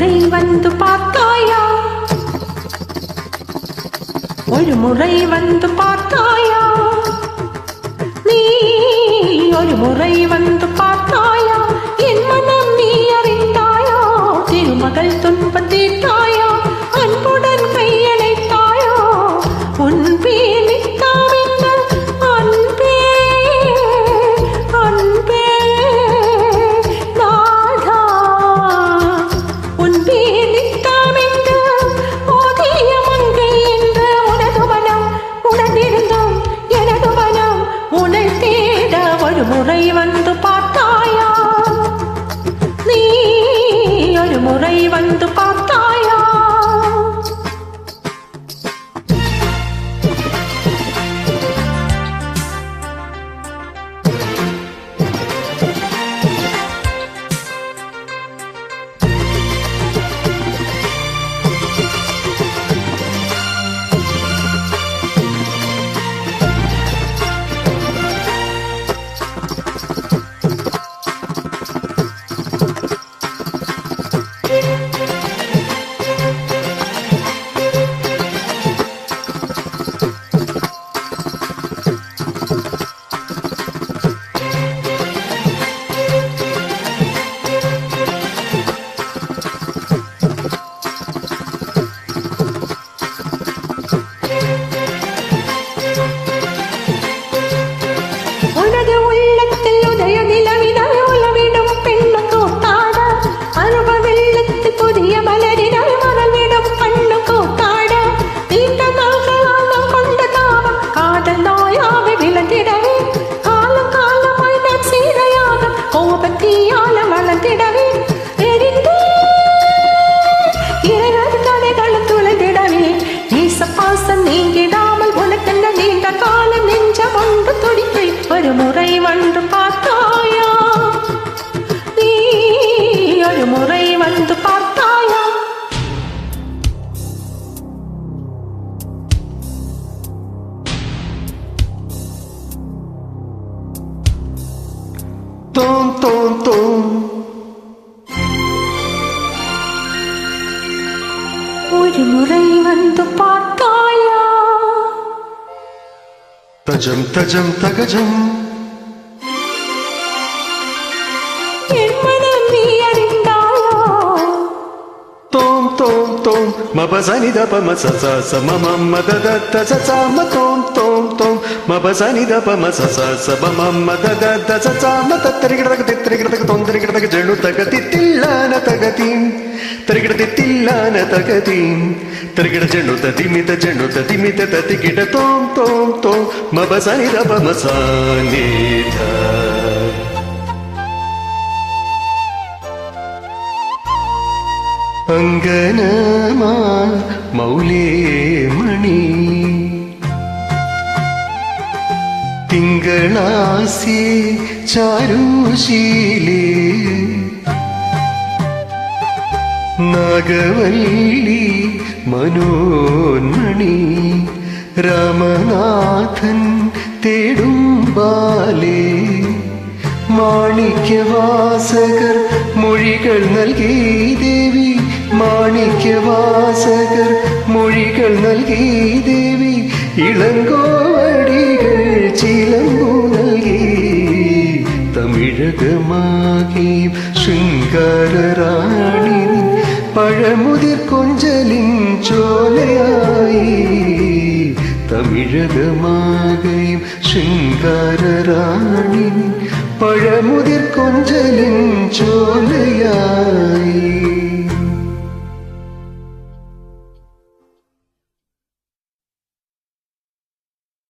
முறை வந்து பார்த்தாயா, ஒரு முறை வந்து பார்த்தாயா, நீ ஒரு முறை வந்து பார்த்தாயா, என் மனம் நீ அறிந்தாயா, திருமகள் துன்பம் தீர்த்தாயா, அன்புடன் கையணைத்தாயா, உன் பேணித்தாவிந்த அன்பே அன்பே நாதா, உன் பேணித்தாவிந்த ஓதிய மங்கை என்ற உனது மனம் உணர்ந்திருந்தோம், எனது மனம் உன்னை தேட ஒரு முறை வந்து பார்த்தாயா, நீ ஒரு முறை வந்து பார்த்தாயா. உனது உள்ளத்தில் உதய நிலவினால் உலவிடும் பெண்ணு கூத்தாட, அருவ வெள்ளத்தில் புதிய மலரினால் மறவிடும் கண்ணு கூத்தாட, நீண்ட நாள்களால் கொண்ட தாபம் காதல் நோயாக விளந்திடவே, காலம் காலமாய் நான் சீரையாக கோபத்தீயால வளர்ந்திடவே, எரிந்து இரவு கதைகளும் துளைந்திடவே, நேச பாசம் நீங்கிடாமல் உனக்கென்ன நீண்ட காலம் நெஞ்சம் ஒன்று துடிப்பை ஒரு முறை வந்து பார்த்தாயா, நீ ஒரு முறை வந்து பார்த்தாயா. தோம் தோம் தோம் ஒரு முறை வந்து பார்த்தாயா, தஜம் தஜம் தகஜம் என் மனம் நீ அறிந்தாயா, தோம் தோம் தோம் மபசனி தப மசச சமமம் மதத சசம தோம் தோம் தோம் மபசனி தப மசச சமமம் மதத சசம தத்தரிகிடதக தித்தரிகிடதக தொந்தரிகிடதக ஜெணு தகதி தில்லான தகதீம் தரிகிடதி தில்லான தகதீம் தரிகிட ஜெணு ததிமித ததிகிட தோம் தோம் தோம் மபசனி தப மசானி த அங்கனமா மௌலே மணி തിങ്കളാസി ചാരുശീലേ നാഗവല്ലി മനോന്മണി രാമനാഥൻ തേടും ബാലേ മാണിക്യവാസകർ മൊഴികൾ നൽകി ദേവി മാണിക്യവാസകർ മൊഴികൾ നൽകി ദേവി ഇളങ്കോവടികൾ ചിലമ്പു നൽകി തമിഴകമാകി ശൃംഗാരറാണി പഴമുതിർ കൊഞ്ചലിൻ ചോലയായി തമിഴകമാകി ശൃംഗാരറാണി പഴമുതിർ കൊഞ്ചലിൻ ചോലയായി